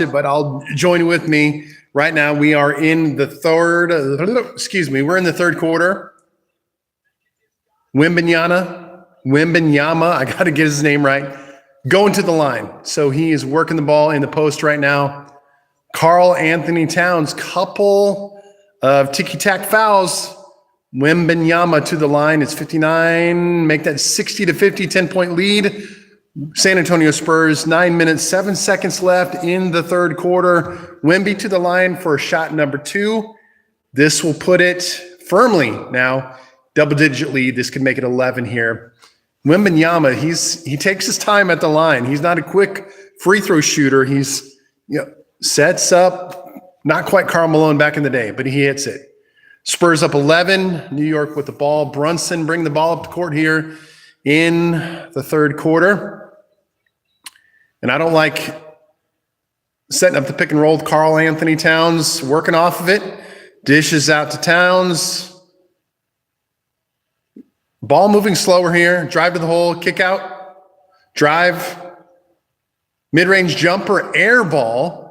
it, but I'll join with me. Right now, we are in the third, we're in the third quarter. Wembanyama, I got to get his name right, going to the line. So he is working the ball in the post right now. Karl-Anthony Towns, couple of ticky-tack fouls. Wembanyama to the line. It's 59. Make that 60-50, 10-point lead. San Antonio Spurs, 9 minutes, 7 seconds left in the third quarter. Wemby to the line for shot number 2. This will put it firmly now, double-digit lead. This could make it 11 here. Wembanyama, he takes his time at the line. He's not a quick free throw shooter. He's sets up, not quite Karl Malone back in the day, but he hits it. Spurs up 11. New York with the ball. Brunson bring the ball up the court here in the third quarter. And I don't like setting up the pick and roll with Karl-Anthony Towns, working off of it. Dishes out to Towns. Ball moving slower here. Drive to the hole, kick out, drive. Mid-range jumper, air ball.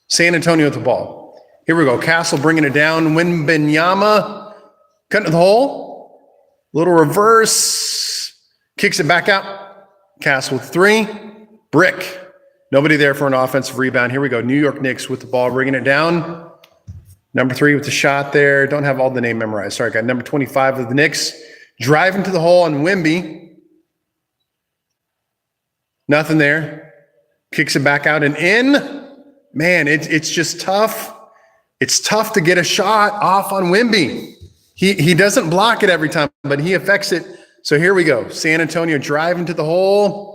San Antonio with the ball. Here we go. Castle bringing it down. Wembanyama cutting to the hole. Little reverse. Kicks it back out. Castle with 3. Brick. Nobody there for an offensive rebound. Here we go. New York Knicks with the ball, bringing it down. Number 3 with the shot there. Don't have all the name memorized. Sorry, got number 25 of the Knicks. Driving to the hole on Wemby. Nothing there. Kicks it back out and in. Man, it's just tough. It's tough to get a shot off on Wemby. He doesn't block it every time, but he affects it. So here we go. San Antonio driving to the hole.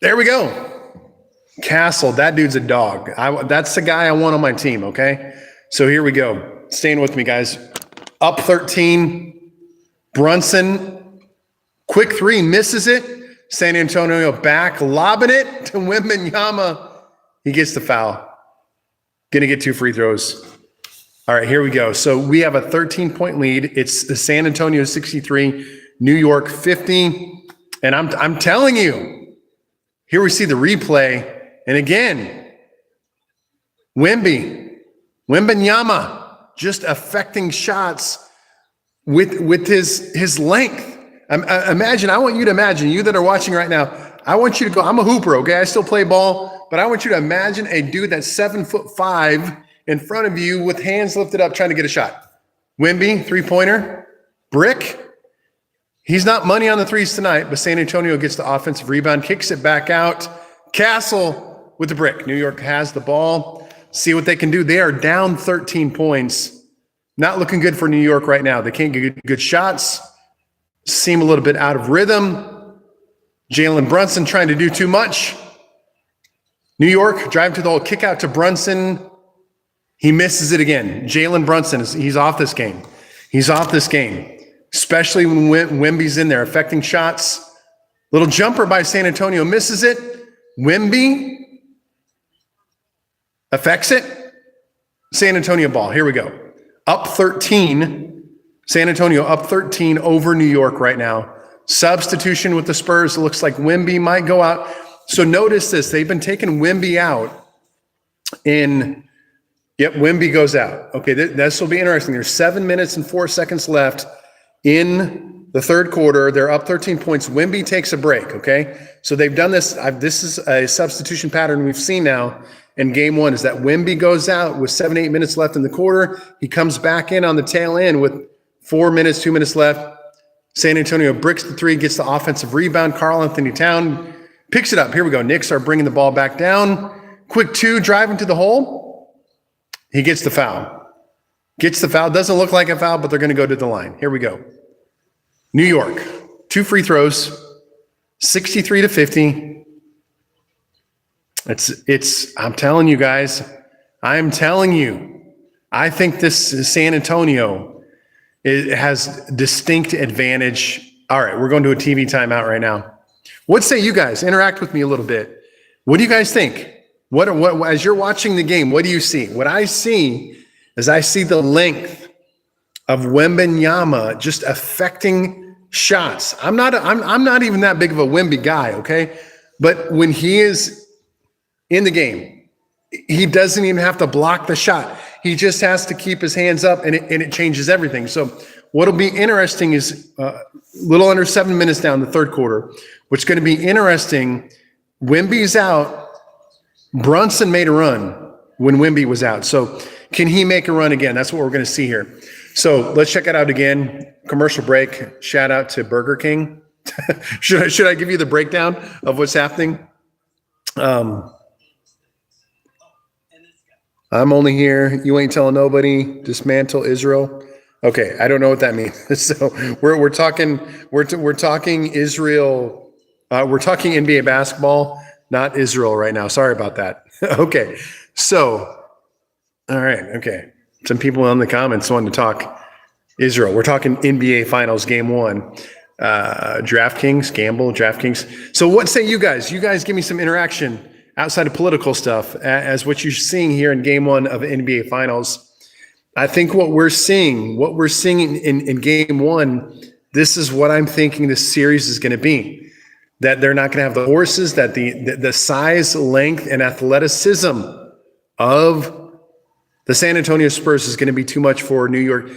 There we go. Castle, that dude's a dog. That's the guy I want on my team, okay? So here we go. Staying with me, guys. Up 13. Brunson, quick 3, misses it. San Antonio back, lobbing it to Wembanyama. He gets the foul. Gonna get 2 free throws. All right, here we go. So we have a 13-point lead. It's the San Antonio 63, New York 50. And I'm telling you, here we see the replay. And again, Wembanyama just affecting shots with his length. Imagine, I want you to imagine, you that are watching right now, I want you to go, I'm a hooper, okay? I still play ball, but I want you to imagine a dude that's 7'5" in front of you with hands lifted up trying to get a shot. Wemby, 3-pointer, brick. He's not money on the threes tonight, but San Antonio gets the offensive rebound, kicks it back out. Castle with the brick. New York has the ball. See what they can do. They are down 13 points. Not looking good for New York right now. They can't get good shots. Seem a little bit out of rhythm. Jalen Brunson trying to do too much. New York driving to the hole, kick out to Brunson. He misses it again. Jalen Brunson, he's off this game. He's off this game, especially when Wemby's in there affecting shots. Little jumper by San Antonio, misses it. Wemby affects it. San Antonio ball. Here we go. Up 13. San Antonio up 13 over New York right now. Substitution with the Spurs. It looks like Wemby might go out. So notice this. They've been taking Wemby out Wemby goes out. Okay, this will be interesting. There's 7 minutes and 4 seconds left in the third quarter. They're up 13 points. Wemby takes a break, okay? So they've done this. This is a substitution pattern we've seen now in game 1 is that Wemby goes out with 7-8 minutes left in the quarter. He comes back in on the tail end with 4 minutes, 2 minutes left. San Antonio bricks the 3, gets the offensive rebound. Karl-Anthony Towns picks it up. Here we go. Knicks are bringing the ball back down. Quick 2, driving to the hole. He gets the foul. Gets the foul. Doesn't look like a foul, but they're going to go to the line. Here we go. New York, 2 free throws, 63-50. I'm telling you guys, I'm telling you, I think this San Antonio has distinct advantage. All right, we're going to a TV timeout right now. What say you guys? Interact with me a little bit. What do you guys think? What as you're watching the game, what do you see? What I see is I see the length of Wembanyama just affecting shots. I'm not even that big of a Wemby guy, okay? But when he is in the game. He doesn't even have to block the shot. He just has to keep his hands up, and it changes everything. So what'll be interesting is a little under 7 minutes down the third quarter. What's going to be interesting, Wemby's out. Brunson made a run when Wemby was out. So can he make a run again? That's what we're going to see here. So let's check it out again. Commercial break. Shout out to Burger King. Should I give you the breakdown of what's happening? I'm only here. You ain't telling nobody. Dismantle Israel. Okay, I don't know what that means. So we're talking Israel. We're talking NBA basketball, not Israel right now. Sorry about that. Okay, so all right. Okay, some people in the comments wanting to talk Israel. We're talking NBA Finals Game 1. DraftKings, gamble, DraftKings. So what say you guys? You guys give me some interaction outside of political stuff as what you're seeing here in Game 1 of NBA Finals. I think what we're seeing in Game 1, this is what I'm thinking this series is going to be. That they're not going to have the horses, that the size, length, and athleticism of the San Antonio Spurs is going to be too much for New York.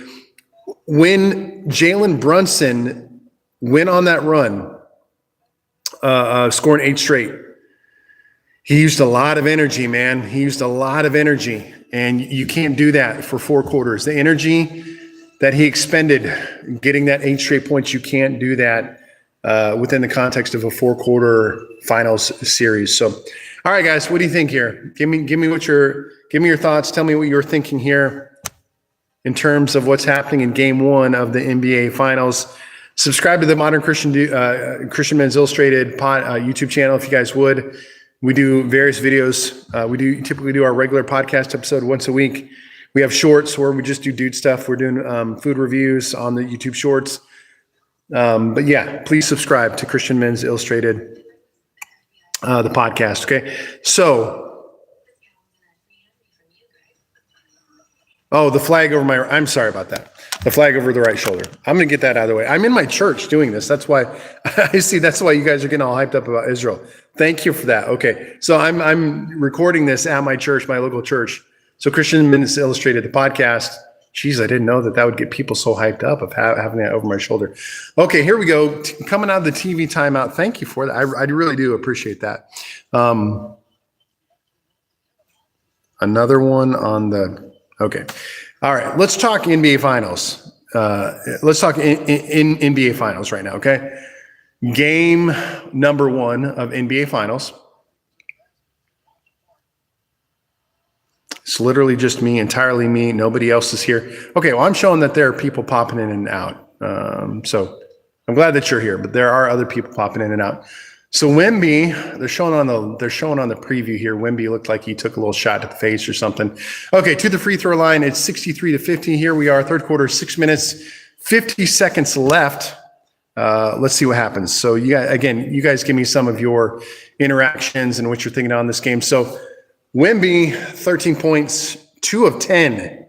When Jalen Brunson went on that run, scoring 8 straight, he used a lot of energy, man. He used a lot of energy, and you can't do that for 4 quarters. The energy that he expended getting that 8 straight points, you can't do that within the context of a 4-quarter finals series. So, all right, guys, what do you think here? Give me your thoughts. Tell me what you're thinking here in terms of what's happening in Game 1 of the NBA Finals. Subscribe to the Modern Christian Men's Illustrated YouTube channel if you guys would. We do various videos. We typically do our regular podcast episode once a week. We have shorts where we just do dude stuff. We're doing food reviews on the YouTube shorts. But yeah, please subscribe to Christian Men's Illustrated, the podcast. Okay. So, the flag over I'm sorry about that. The flag over the right shoulder. I'm going to get that out of the way. I'm in my church doing this. That's why that's why you guys are getting all hyped up about Israel. Thank you for that. Okay. So I'm recording this at my church, my local church. So Christian Men's Illustrated, the podcast. Geez, I didn't know that would get people so hyped up of having that over my shoulder. Okay, here we go. Coming out of the TV timeout. Thank you for that. I really do appreciate that. Another one on the, okay. All right, let's talk NBA Finals. Let's talk in NBA Finals right now, okay? Game number 1 of NBA Finals. It's literally just me, entirely me. Nobody else is here. Okay, well, I'm showing that there are people popping in and out. So I'm glad that you're here, but there are other people popping in and out. So Wemby, they're showing on the preview here. Wemby looked like he took a little shot to the face or something. Okay, to the free throw line, it's 63-50. Here we are, third quarter, 6 minutes, 50 seconds left. Let's see what happens. So you guys give me some of your interactions and what you're thinking on this game. So Wemby, 13 points, 2 of 10.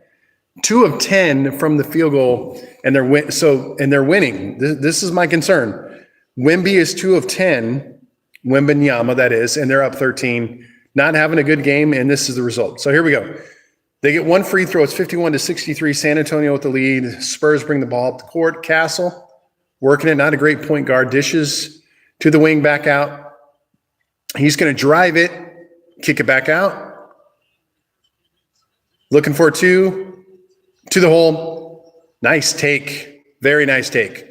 2 of 10 from the field goal, and they're winning. This is my concern. Wemby is 2 of 10, Wembanyama that is, and they're up 13, not having a good game, and this is the result. So here we go. They get one free throw. It's 51-63. San Antonio with the lead. Spurs bring the ball up the court. Castle working it. Not a great point guard. Dishes to the wing, back out. He's going to drive it, kick it back out. Looking for 2 to the hole. Nice take. Very nice take.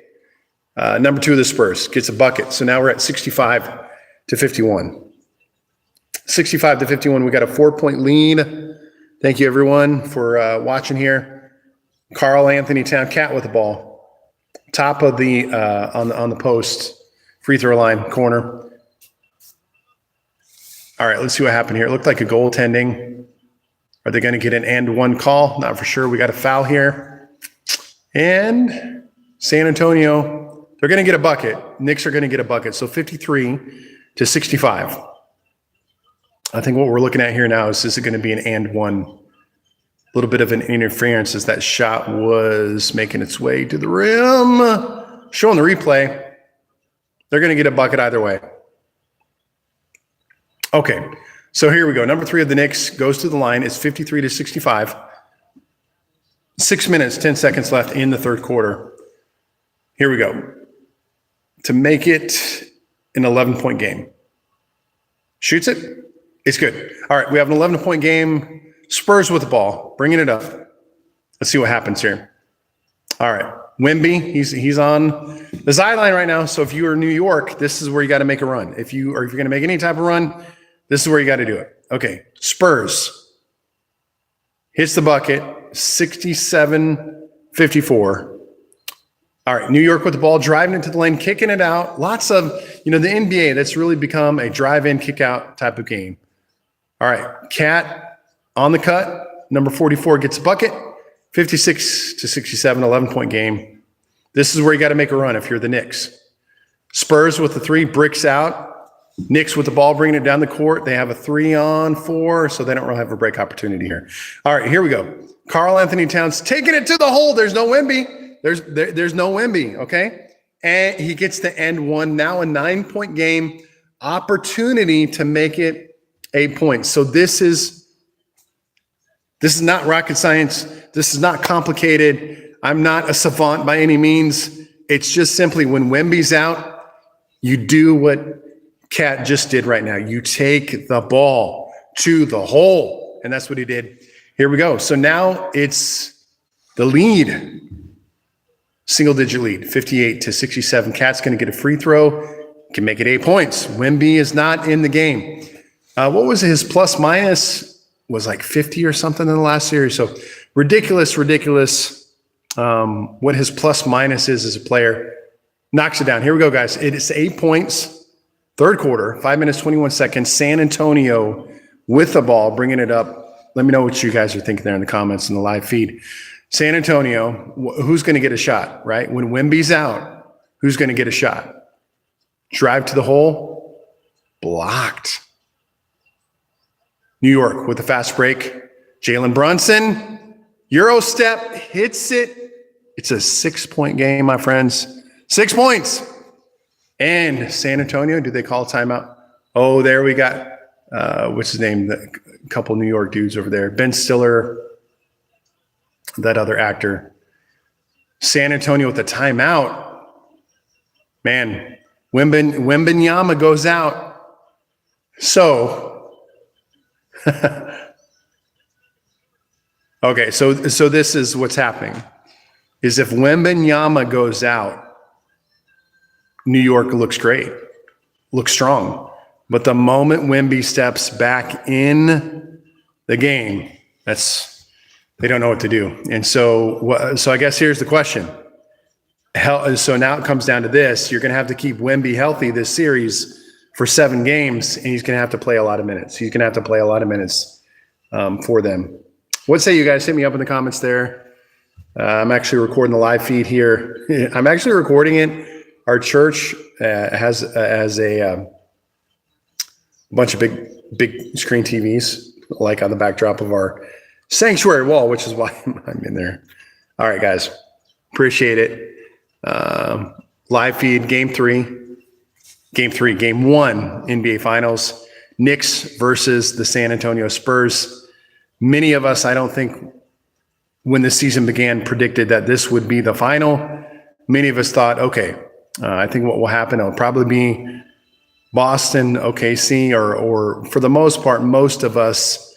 Number 2 of the Spurs gets a bucket. So now we're at 65-51. 65-51. We got a 4-point lead. Thank you, everyone, for watching here. Carl Anthony Town, Cat with the ball. Top of the on the post, free throw line, corner. All right, let's see what happened here. It looked like a goaltending. Are they going to get an and one call? Not for sure. We got a foul here. And San Antonio, they're going to get a bucket. Knicks are going to get a bucket. So 53-65. I think what we're looking at here now is this going to be an and one. A little bit of an interference as that shot was making its way to the rim. Showing the replay. They're going to get a bucket either way. Okay. So here we go. Number 3 of the Knicks goes to the line. It's 53-65. 6 minutes, 10 seconds left in the third quarter. Here we go. To make it an 11-point game. Shoots it. It's good. All right, we have an 11-point game. Spurs with the ball, bringing it up. Let's see what happens here. All right, Wemby, he's on the sideline right now. So if you are New York, this is where you got to make a run. If you're going to make any type of run, this is where you got to do it. Okay, Spurs hits the bucket, 67-54. All right, New York with the ball, driving into the lane, kicking it out. Lots of, the NBA, that's really become a drive-in, kick-out type of game. All right, Cat on the cut. Number 44 gets a bucket. 56-67, 11-point game. This is where you got to make a run if you're the Knicks. Spurs with the 3, bricks out. Knicks with the ball, bringing it down the court. They have a 3-on-4, so they don't really have a break opportunity here. All right, here we go. Karl Anthony Towns taking it to the hole. There's no Wemby. There's no Wemby, okay? And he gets to end one. Now a 9-point game. Opportunity to make it 8 points. So this is not rocket science. This is not complicated. I'm not a savant by any means. It's just simply when Wemby's out, you do what Cat just did right now. You take the ball to the hole, and that's what he did. Here we go. So now it's the lead. Single-digit lead, 58-67. Cat's going to get a free throw, can make it 8 points. Wemby is not in the game. What was his plus minus? Was like 50 or something in the last series. So ridiculous. What his plus minus is as a player. Knocks it down. Here we go, guys. It is 8 points. Third quarter, 5 minutes, 21 seconds. San Antonio with the ball, bringing it up. Let me know what you guys are thinking there in the comments in the live feed. San Antonio, who's going to get a shot, right? When Wemby's out, who's going to get a shot? Drive to the hole, blocked. New York with a fast break. Jalen Brunson, Euro step, hits it. It's a 6-point game, my friends. 6 points. And San Antonio, do they call a timeout? Oh, there we got, what's his name? A couple New York dudes over there. Ben Stiller, that other actor. San Antonio with the timeout. Man, Wembanyama goes out. So, okay, so this is what's happening. Is if Wembanyama goes out, New York looks great, looks strong. But the moment Wemby steps back in the game, they don't know what to do. And so I guess here's the question. So now it comes down to this. You're going to have to keep Wemby healthy this series for 7 games, and he's going to have to play a lot of minutes. He's going to have to play a lot of minutes for them. What say you guys? Hit me up in the comments there. I'm actually recording the live feed here. I'm actually recording it. Our church has a bunch of big screen TVs, like on the backdrop of our sanctuary wall, which is why I'm in there. All right, guys. Appreciate it. Live feed, game 1, NBA Finals. Knicks versus the San Antonio Spurs. Many of us, I don't think, when the season began, predicted that this would be the final. Many of us thought, okay, I think what will happen, it'll probably be Boston, OKC, or for the most part, most of us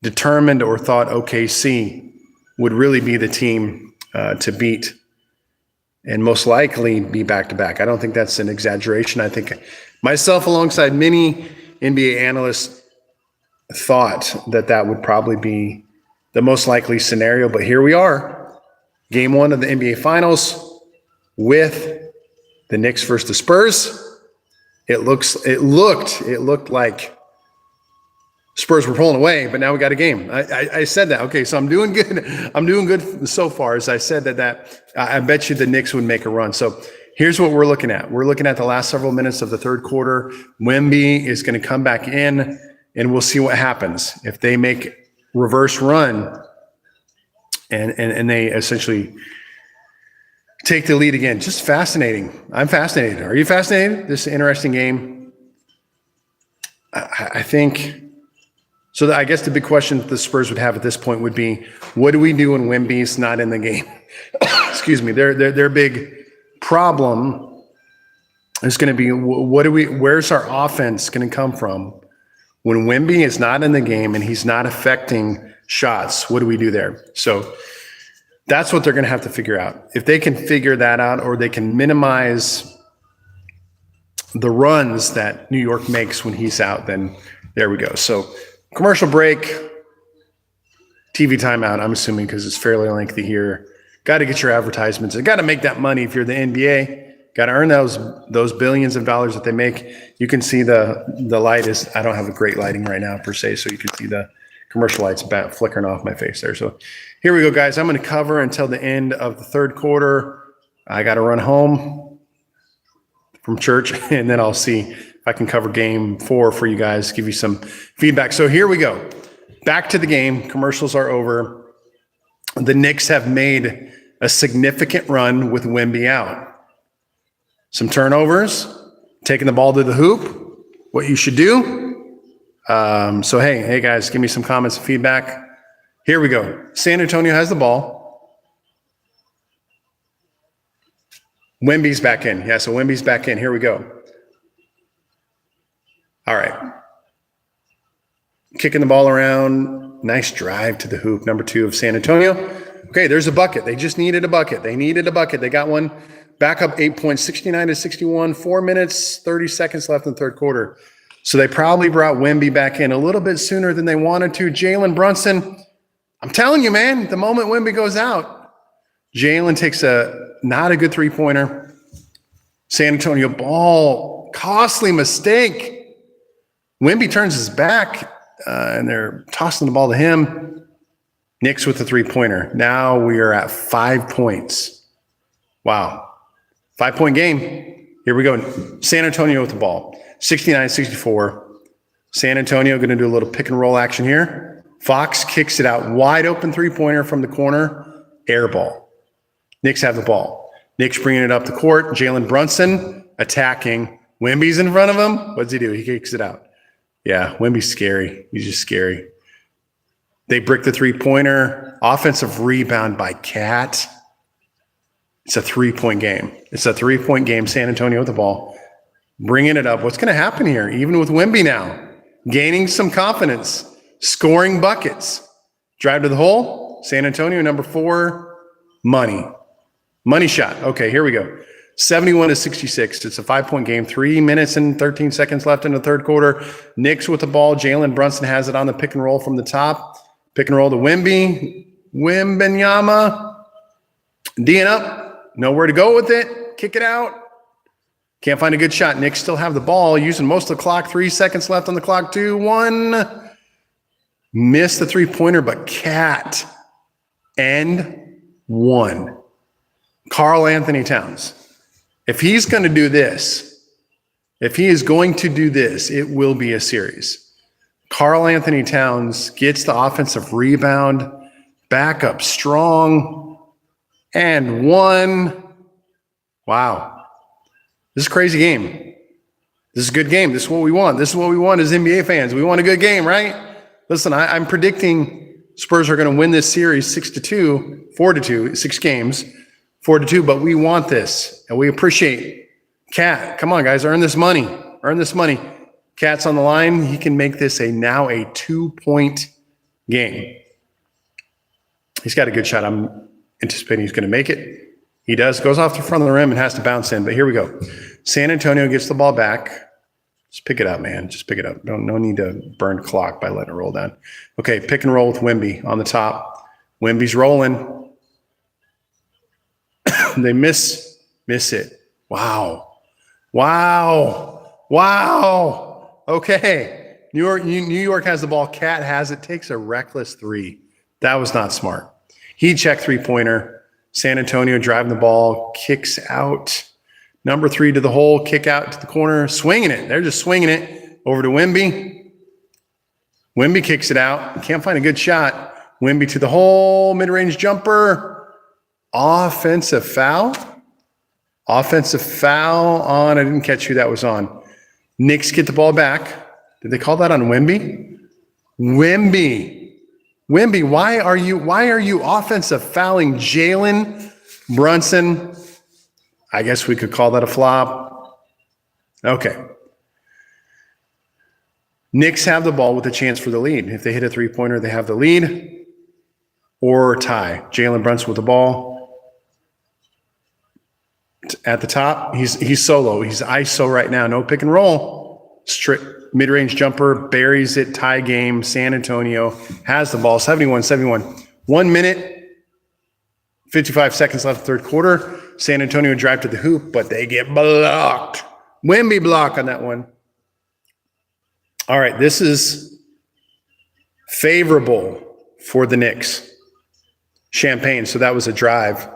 determined or thought OKC would really be the team to beat and most likely be back-to-back. I don't think that's an exaggeration. I think myself, alongside many NBA analysts, thought that would probably be the most likely scenario. But here we are, game 1 of the NBA Finals with the Knicks versus the Spurs. It looked like Spurs were pulling away, but now we got a game. I said that. Okay, so I'm doing good. I'm doing good so far. As I said that I bet you the Knicks would make a run. So here's what we're looking at. We're looking at the last several minutes of the third quarter. Wemby is going to come back in, and we'll see what happens. If they make reverse run and they essentially take the lead again. Just fascinating. I'm fascinated. Are you fascinated? This is an interesting game. I think So I guess the big question that the Spurs would have at this point would be, what do we do when Wemby's not in the game? Excuse me. Their big problem is going to be, where's our offense going to come from when Wemby is not in the game and he's not affecting shots? What do we do there? So that's what they're going to have to figure out. If they can figure that out, or they can minimize the runs that New York makes when he's out, then there we go. So commercial break, TV timeout, I'm assuming, because it's fairly lengthy here. Got to get your advertisements. Got to make that money if you're the NBA. Got to earn those billions of dollars that they make. You can see the light is, I don't have a great lighting right now per se, so you can see the commercial lights flickering off my face there. So here we go, guys. I'm going to cover until the end of the third quarter. I got to run home from church, and then I'll see if I can cover game 4 for you guys, give you some feedback. So here we go. Back to the game. Commercials are over. The Knicks have made a significant run with Wemby out. Some turnovers, taking the ball to the hoop, what you should do. So, hey guys, give me some comments and feedback. Here we go. San Antonio has the ball. Wemby's back in. Yeah, so Wemby's back in. Here we go. All right. Kicking the ball around. Nice drive to the hoop. Number 2 of San Antonio. Okay, there's a bucket. They just needed a bucket. They needed a bucket. They got one. Back up 8 points, 69-61, 4 minutes, 30 seconds left in the third quarter. So they probably brought Wemby back in a little bit sooner than they wanted to. Jalen Brunson, I'm telling you, man, the moment Wemby goes out, Jalen takes not a good three-pointer. San Antonio ball, costly mistake. Wemby turns his back, and they're tossing the ball to him. Knicks with the three-pointer. Now we are at 5 points. Wow. 5-point game. Here we go. San Antonio with the ball. 69-64. San Antonio going to do a little pick and roll action here. Fox kicks it out. Wide open three-pointer from the corner. Air ball. Knicks have the ball. Knicks bringing it up the court. Jalen Brunson attacking. Wemby's in front of him. What does he do? He kicks it out. Yeah, Wemby's scary. He's just scary. They brick the three-pointer. Offensive rebound by Cat. It's a 3-point game. It's a 3-point game. San Antonio with the ball. Bringing it up. What's going to happen here? Even with Wemby now. Gaining some confidence. Scoring buckets. Drive to the hole. San Antonio, number 4. Money. Money shot. Okay, here we go. 71-66. It's a 5-point game. 3 minutes and 13 seconds left in the third quarter. Knicks with the ball. Jalen Brunson has it on the pick and roll from the top. Pick and roll to Wemby. Wembanyama. D'ing up. Nowhere to go with it. Kick it out. Can't find a good shot. Knicks still have the ball. Using most of the clock. 3 seconds left on the clock. 2, 1. Missed the three-pointer, but Cat. And 1. Karl Anthony Towns. If he's going to do this, it will be a series. Karl Anthony Towns gets the offensive rebound, back up strong, and 1. Wow. This is a crazy game. This is a good game. This is what we want. This is what we want as NBA fans. We want a good game, right? Listen, I'm predicting Spurs are going to win this series 6-2, 4-2, 6 games. 4-2, but we want this, and we appreciate Cat. Come on, guys, earn this money. Earn this money. Cat's on the line. He can make this now a 2-point game. He's got a good shot. I'm anticipating he's going to make it. He does. Goes off the front of the rim and has to bounce in, but here we go. San Antonio gets the ball back. Just pick it up, man. Just pick it up. No need to burn clock by letting it roll down. Okay, pick and roll with Wemby on the top. Wemby's rolling. They miss it. Wow. Okay. New York has the ball. Cat has it. Takes a reckless 3. That was not smart. He checked three-pointer. San Antonio driving the ball. Kicks out. Number 3 to the hole. Kick out to the corner. Swinging it. They're just swinging it over to Wemby. Wemby kicks it out. Can't find a good shot. Wemby to the hole. Mid-range jumper. Offensive foul. Offensive foul on. I didn't catch who that was on. Knicks get the ball back. Did they call that on Wemby? Wemby, why are you offensive fouling Jalen Brunson? I guess we could call that a flop. Okay. Knicks have the ball with a chance for the lead. If they hit a three-pointer, they have the lead or tie. Jalen Brunson with the ball at the top. He's solo. He's ISO right now. No pick and roll. Straight mid-range jumper, buries it, tie game. San Antonio has the ball, 71-71. 1 minute, 55 seconds left, third quarter. San Antonio drive to the hoop, but they get blocked. Wemby block on that one. All right, this is favorable for the Knicks. Champagne, so that was a drive.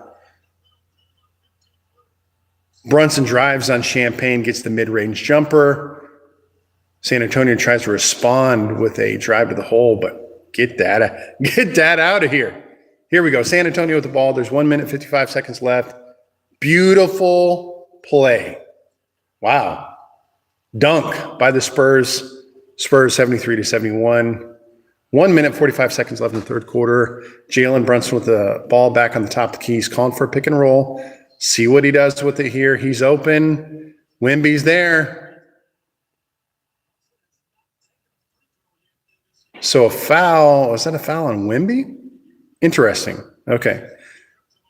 Brunson drives on Champagne, gets the mid-range jumper. San Antonio tries to respond with a drive to the hole, but get that out of here. Here we go. San Antonio with the ball. There's 1 minute, 55 seconds left. Beautiful play. Wow. Dunk by the Spurs. Spurs 73-71. 1 minute, 45 seconds left in the third quarter. Jalen Brunson with the ball back on the top of the keys, calling for a pick and roll. See what he does with it here. He's open. Wemby's there. So a foul. Was that a foul on Wemby? Interesting. Okay.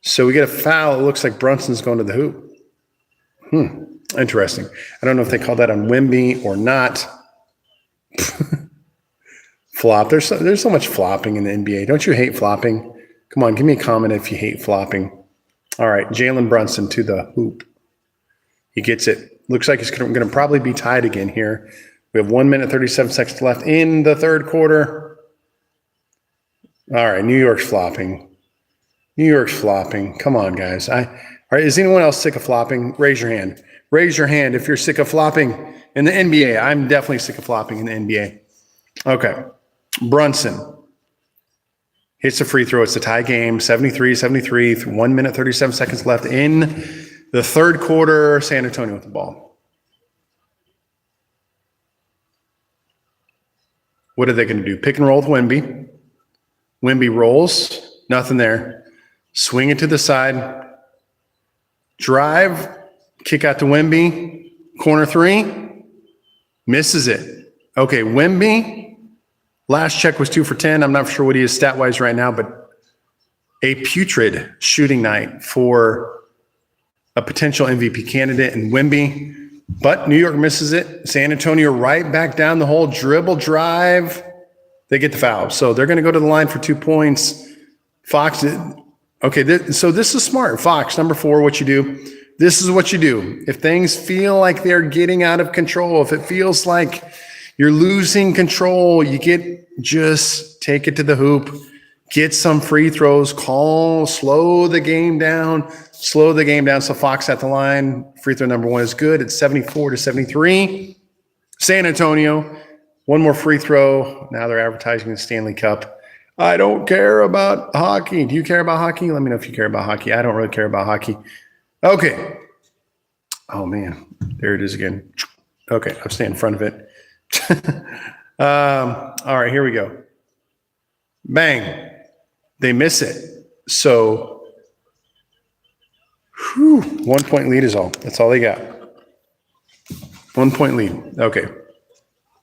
So we get a foul. It looks like Brunson's going to the hoop. Interesting. I don't know if they call that on Wemby or not. Flop. There's so much flopping in the NBA. Don't you hate flopping? Come on, give me a comment if you hate flopping. All right, Jalen Brunson to the hoop. He gets it. Looks like he's going to probably be tied again here. We have 1 minute, 37 seconds left in the third quarter. All right, New York's flopping. New York's flopping. Come on, guys. All right, is anyone else sick of flopping? Raise your hand. Raise your hand if you're sick of flopping in the NBA. I'm definitely sick of flopping in the NBA. Okay. Brunson hits a free throw. It's a tie game, 73-73. 1 minute, 37 seconds left in the third quarter. San Antonio with the ball. What are they going to do? Pick and roll with Wemby. Wemby rolls. Nothing there. Swing it to the side. Drive. Kick out to Wemby. Corner three. Misses it. Okay, Wemby. Last check was 2 for 10. I'm not sure what he is stat-wise right now, but a putrid shooting night for a potential MVP candidate in Wemby. But New York misses it. San Antonio right back down the hole. Dribble drive. They get the foul. So they're going to go to the line for 2 points. Fox. Okay, so this is smart. Fox, number 4, what you do. This is what you do. If things feel like they're getting out of control, if it feels like you're losing control, just take it to the hoop, get some free throws, slow the game down. So Fox at the line. Free throw number 1 is good. It's 74-73. San Antonio, one more free throw. Now they're advertising the Stanley Cup. I don't care about hockey. Do you care about hockey? Let me know if you care about hockey. I don't really care about hockey. Okay. Oh, man. There it is again. Okay, I'll stay in front of it. All right, here we go. Bang. They miss it. So, 1 point lead is all. That's all they got. 1 point lead. Okay.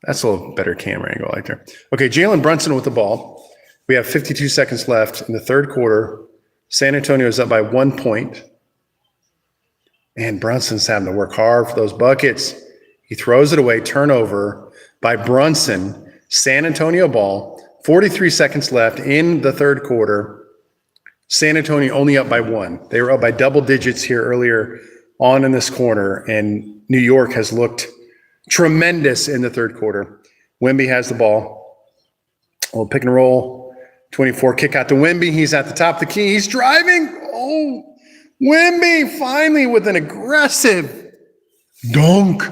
That's a little better camera angle right there. Okay, Jalen Brunson with the ball. We have 52 seconds left in the third quarter. San Antonio is up by 1 point. And Brunson's having to work hard for those buckets. He throws it away. Turnover by Brunson. San Antonio ball. 43 seconds left in the third quarter. San Antonio only up by 1. They were up by double digits here earlier on in this corner. And New York has looked tremendous in the third quarter. Wemby has the ball. Well, pick and roll. 24 kick out to Wemby. He's at the top of the key. He's driving. Oh, Wemby finally with an aggressive dunk.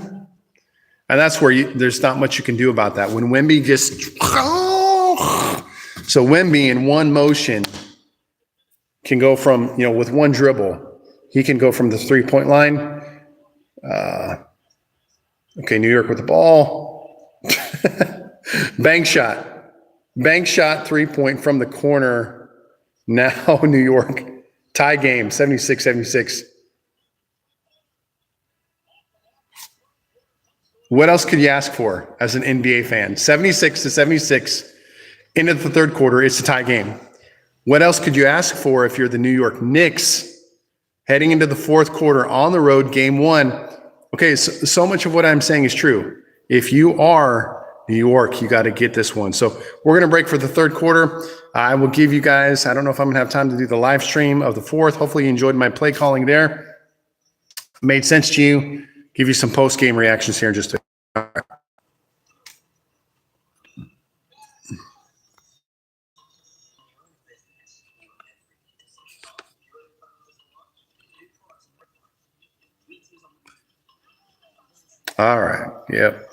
And that's where there's not much you can do about that. When Wemby just so Wemby in one motion can go from, with one dribble, he can go from the 3-point line. Okay, New York with the ball. Bank shot. Bank shot 3-point from the corner. Now New York. Tie game, 76-76. What else could you ask for as an NBA fan? 76-76 into the third quarter. It's a tie game. What else could you ask for if you're the New York Knicks heading into the fourth quarter on the road, game one? Okay, so much of what I'm saying is true. If you are New York, you got to get this one. So we're going to break for the third quarter. I will give you guys, I don't know if I'm going to have time to do the live stream of the fourth. Hopefully you enjoyed my play calling there. Made sense to you. Give you some post-game reactions here in just a All right. Yep.